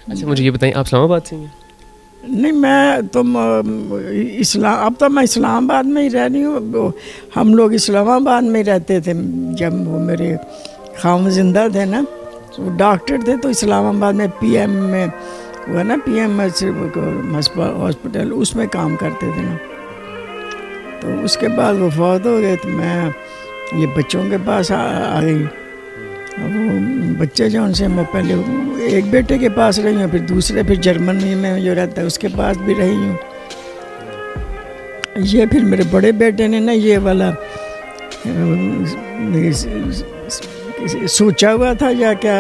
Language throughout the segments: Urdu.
اچھا مجھے یہ بتائیں آپ اسلام آباد سے ہیں؟ نہیں میں تو اب تو میں اسلام آباد میں ہی رہ رہی ہوں. ہم لوگ اسلام آباد میں ہی رہتے تھے جب وہ میرے خاوند زندہ تھے نا, وہ ڈاکٹر تھے تو اسلام آباد میں پی ایم میں وہ نا پی ایم ہاسپٹل اس میں کام کرتے تھے نا. تو اس کے بعد وہ فوت ہو گئے تو میں یہ بچوں کے پاس آ گئی. وہ بچے جو ان سے میں پہلے ایک بیٹے کے پاس رہی ہوں, پھر دوسرے پھر جرمنی میں جو رہتا ہے اس کے پاس بھی رہی ہوں. یہ پھر میرے بڑے بیٹے نے نا یہ والا سوچا ہوا تھا یا کیا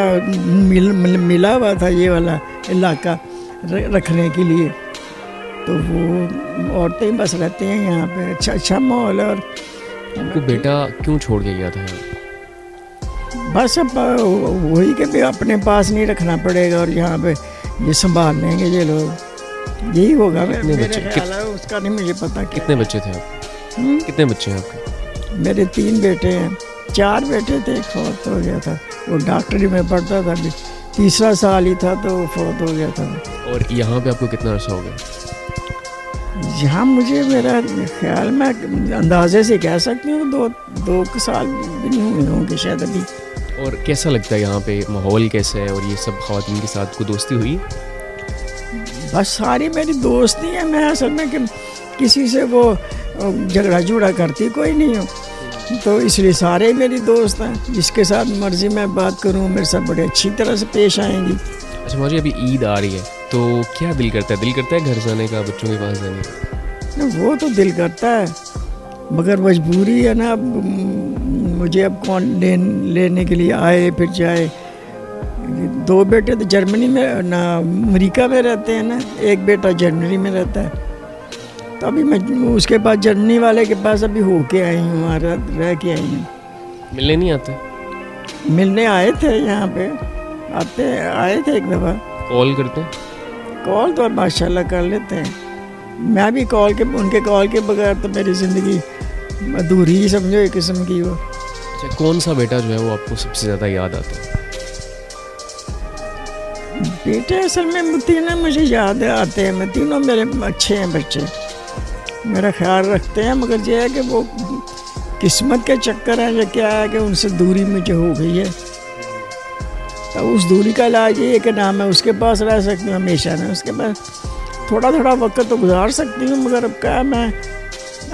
ملا ہوا تھا یہ والا علاقہ رکھنے کے لیے, تو وہ عورتیں بس رہتے ہیں یہاں پہ, اچھا ماحول ہے. اور آپ کو بیٹا کیوں چھوڑ کے گیا تھا؟ بس اب وہی کہ بھی اپنے پاس نہیں رکھنا پڑے گا اور یہاں پہ یہ سنبھال لیں گے یہ لوگ, یہی ہوگا. میرے خیال ہے اس کا نہیں مجھے پتا. کتنے بچے تھے آپ؟ کتنے بچے ہیں آپ کے؟ میرے 3 بیٹے ہیں. 4 بیٹے تھے, ایک فوت ہو گیا تھا. وہ ڈاکٹری میں پڑھتا تھا, ابھی تیسرا سال ہی تھا تو وہ فوت ہو گیا تھا. اور یہاں پہ آپ کو کتنا عرصہ ہو گیا؟ یہاں مجھے میرا خیال میں اندازے سے کہہ سکتی ہوں 2 سال بھی نہیں ہوئے ہوں گے شاید ابھی. اور کیسا لگتا ہے یہاں پہ, ماحول کیسا ہے, اور یہ سب خواتین کے ساتھ کو دوستی ہوئی؟ بس ساری میری دوستی ہیں. میں اصل میں کہ کسی سے وہ جھگڑا کرتی کوئی نہیں ہوں, تو اس لیے سارے میری دوست ہیں. جس کے ساتھ مرضی میں بات کروں میرے ساتھ بڑے اچھی طرح سے پیش آئیں گی. اچھا مجھے ابھی عید آ رہی ہے تو کیا دل کرتا ہے گھر جانے کا, بچوں کے پاس جانے کا؟ وہ تو دل کرتا ہے مگر مجبوری ہے نا. اب مجھے اب کون لینے کے لیے آئے پھر جائے. 2 بیٹے تو جرمنی میں نہ امریکہ میں رہتے ہیں نا, ایک بیٹا جرمنی میں رہتا ہے. تو ابھی میں اس کے پاس جرمنی والے کے پاس ابھی ہو کے آئی ہوں, وہاں رہ کے آئی ہوں. ملنے نہیں آتے؟ ملنے آئے تھے یہاں پہ, آئے تھے ایک دفعہ. کال کرتے ہیں؟ کال تو ماشاء اللہ کر لیتے ہیں. میں بھی ان کے کال کے بغیر تو میری زندگی ادھوری ہی سمجھو ایک قسم کی. وہ اچھا کون سا بیٹا جو ہے وہ آپ کو سب سے زیادہ یاد آتا ہے؟ بیٹے اصل میں تینوں مجھے یاد آتے ہیں. میں تینوں میرے اچھے ہیں بچے, میرا خیال رکھتے ہیں. مگر یہ ہے کہ وہ قسمت کے چکر ہے یا کیا ہے کہ ان سے دوری مجھے ہو گئی ہے. تو اس دوری کا علاج یہ ہے کہ نہ میں اس کے پاس رہ سکتی ہوں ہمیشہ, نہ اس کے پاس. تھوڑا وقت تو گزار سکتی ہوں مگر اب کیا میں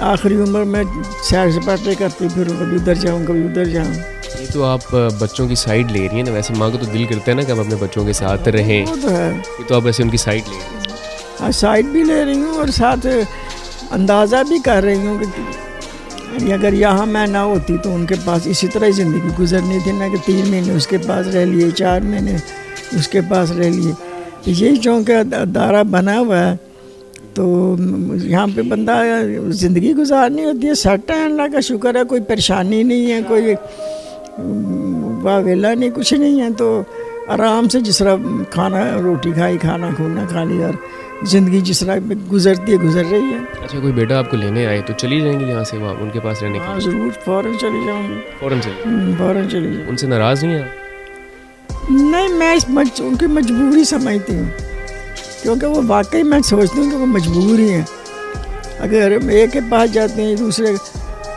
آخری عمر میں سیر سپاٹے کرتی پھر کبھی ادھر جاؤں کبھی ادھر جاؤں. یہ تو آپ بچوں کی سائڈ لے رہی ہیں نا, ویسے ماں کو تو دل کرتا ہے نا کہ آپ اپنے بچوں کے ساتھ رہیں. وہ تو ہے, یہ تو آپ ایسے ان کی سائڈ لے رہی ہیں. ہاں سائڈ بھی لے رہی ہوں اور ساتھ اندازہ بھی کر رہی ہوں کہ اگر یہاں میں نہ ہوتی تو ان کے پاس اسی طرح ہی زندگی گزرنی تھی نا, کہ 3 مہینے اس کے پاس رہ لیے, 4 مہینے اس کے پاس رہ لیے. یہی چونکہ ادارہ بنا ہوا ہے تو یہاں پہ بندہ زندگی گزارنی ہوتی ہے. سیٹ ہے, اللہ کا شکر ہے, کوئی پریشانی نہیں ہے, کوئی واویلا نہیں, کچھ نہیں ہے. تو آرام سے جس طرح کھانا روٹی کھائی, کھانا کھونا کھا لیا, اور زندگی جس طرح گزرتی ہے گزر رہی ہے. اچھا کوئی بیٹا آپ کو لینے آئے تو چلی جائیں گی یہاں سے وہاں ان کے پاس رہنے کے؟ ہاں ضرور, فوراً چلی جاؤں گی. فوراً چلی جاؤں. ان سے ناراض نہیں ہیں؟ نہیں, میں ان کی مجبوری سمجھتی ہوں, کیونکہ وہ واقعی میں سوچتی ہوں کہ وہ مجبور ہی ہیں. اگر ایک کے پاس جاتے ہیں دوسرے,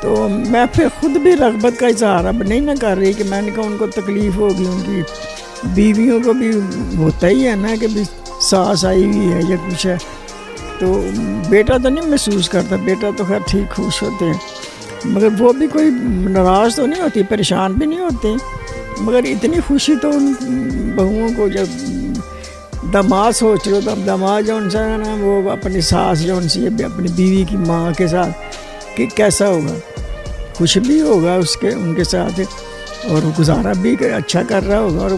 تو میں پھر خود بھی رغبت کا اظہار اب نہیں نہ کر رہی کہ میں نے کہا ان کو تکلیف ہوگی. ان کی بیویوں کو بھی ہوتا ہی ہے نا کہ بھی ساس آئی ہوئی ہے یا کچھ ہے. تو بیٹا تو نہیں محسوس کرتا, بیٹا تو خیر ٹھیک خوش ہوتے ہیں, مگر وہ بھی کوئی ناراض تو نہیں ہوتی, پریشان بھی نہیں ہوتے. مگر اتنی خوشی تو ان بہوؤں کو جب داماد سوچ رہے ہو, تو اب داماد جو ان سے ہے نا وہ اپنی ساس جو ان سے اپنی بیوی کی ماں کے ساتھ کہ کیسا ہوگا, خوش بھی ہوگا ان کے ساتھ, اور گزارا بھی اچھا کر رہا ہوگا, اور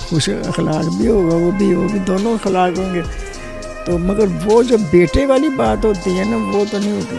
خوش اخلاق بھی ہوگا, وہ بھی دونوں اخلاق ہوں گے. تو مگر وہ جو بیٹے والی بات ہوتی ہے نا وہ تو نہیں ہوتی.